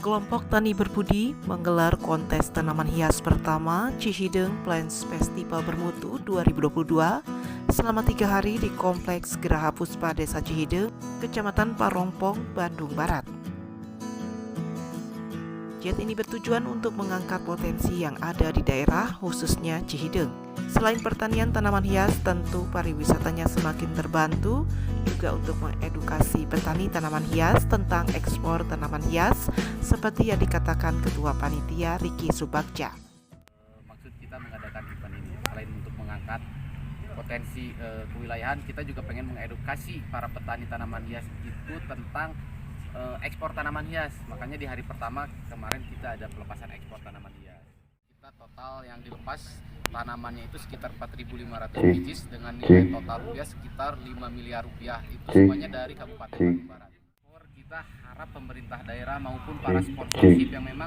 Kelompok Tani Berbudi menggelar kontes tanaman hias pertama Cihideng Plants Festival Bermutu 2022 selama 3 hari di Kompleks Geraha Puspa Desa Cihideng, Kecamatan Parompong, Bandung Barat. Giat ini bertujuan untuk mengangkat potensi yang ada di daerah, khususnya Cihideng. Selain pertanian tanaman hias, tentu pariwisatanya semakin terbantu, juga untuk mengedukasi petani tanaman hias tentang ekspor tanaman hias, seperti yang dikatakan Ketua Panitia Riki Subagja. Maksud kita mengadakan event ini, selain untuk mengangkat potensi kewilayahan, kita juga pengen mengedukasi para petani tanaman hias itu tentang ekspor tanaman hias. Makanya di hari pertama kemarin kita ada pelepasan ekspor tanaman hias. Kita total yang dilepas tanamannya itu sekitar 4.500 biji dengan nilai total rupiah sekitar 5 miliar rupiah. Itu semuanya dari Kabupaten Bandung Barat. Kita harap pemerintah daerah maupun para sponsorship yang memang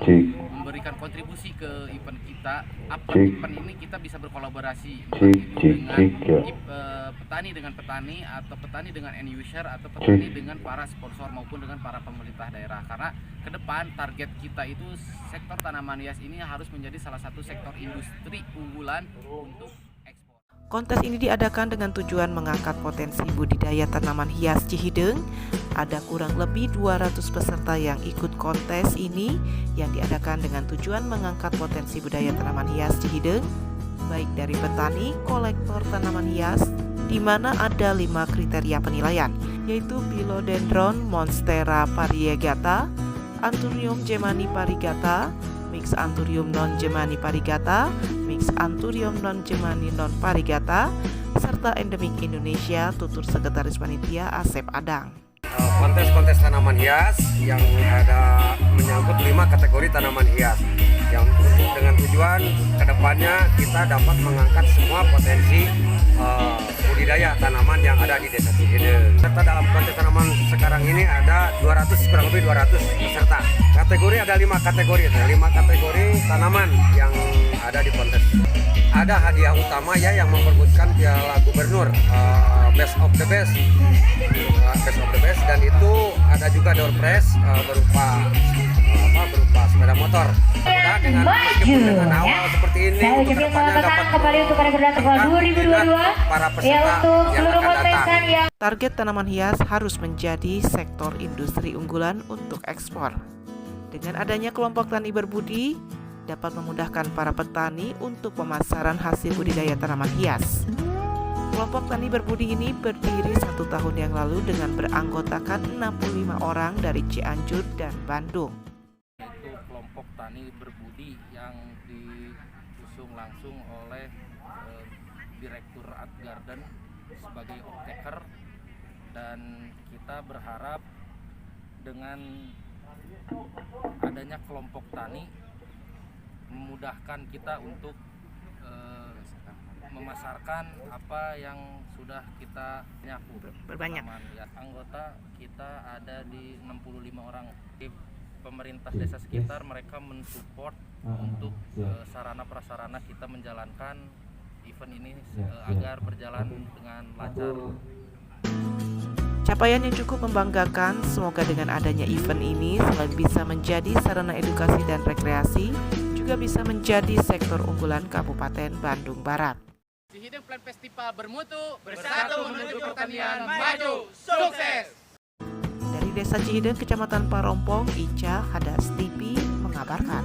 memberikan kontribusi ke event kita. Event ini kita bisa berkolaborasi dengan petani dengan petani, atau petani dengan end user, atau petani dengan para sponsor maupun dengan para pemerintah daerah. Karena ke depan target kita itu sektor tanaman hias ini harus menjadi salah satu sektor industri unggulan untuk ekspor. Kontes ini diadakan dengan tujuan mengangkat potensi budidaya tanaman hias Cihideng. Ada kurang lebih 200 peserta yang ikut kontes ini yang diadakan dengan tujuan mengangkat potensi budaya tanaman hias Cihideng, baik dari petani, kolektor tanaman hias, di mana ada 5 kriteria penilaian, yaitu Philodendron monstera variegata, Anthurium gemani parigata, Mix Anthurium non gemani parigata, Mix Anthurium non gemani non parigata, serta endemik Indonesia, tutur Sekretaris Panitia Asep Adang. Kontes tanaman hias yang ada menyangkut 5 kategori tanaman hias yang dengan tujuan kedepannya kita dapat mengangkat semua potensi budidaya tanaman yang ada di Desa Cihideng. Serta dalam kontes tanaman sekarang ini ada kurang lebih 200 peserta. Kategori ada 5 kategori, 5 kategori tanaman yang ada di kontes. Ada hadiah utama ya yang memperebutkan Piala Gubernur Best of the Best, dan itu ada juga door prize berupa sepeda motor. Mudah dengan meskipun dengan awal seperti ini untuk kedepannya dapat kembali untuk pada 2022 para peserta yang akan datang. Target tanaman hias harus menjadi sektor industri unggulan untuk ekspor. Dengan adanya kelompok tani berbudi dapat memudahkan para petani untuk pemasaran hasil budidaya tanaman hias. Kelompok tani berbudi ini berdiri 1 tahun yang lalu dengan beranggotakan 65 orang dari Cianjur dan Bandung. Itu kelompok tani berbudi yang diusung langsung oleh Direktur Art Garden sebagai off-taker, dan kita berharap dengan adanya kelompok tani memudahkan kita untuk memasarkan apa yang sudah kita nyapu. Berbanyak. Anggota kita ada di 65 orang. Di pemerintah desa sekitar mereka mensupport untuk sarana prasarana kita menjalankan event ini agar berjalan dengan lancar. Capaian yang cukup membanggakan, semoga dengan adanya event ini selain bisa menjadi sarana edukasi dan rekreasi, juga bisa menjadi sektor unggulan Kabupaten Bandung Barat. Cihideng Plant Festival Bermutu, bersatu menuju pertanian maju, sukses! Dari Desa Cihideng, Kecamatan Parompong, Ica Hadas TV mengabarkan.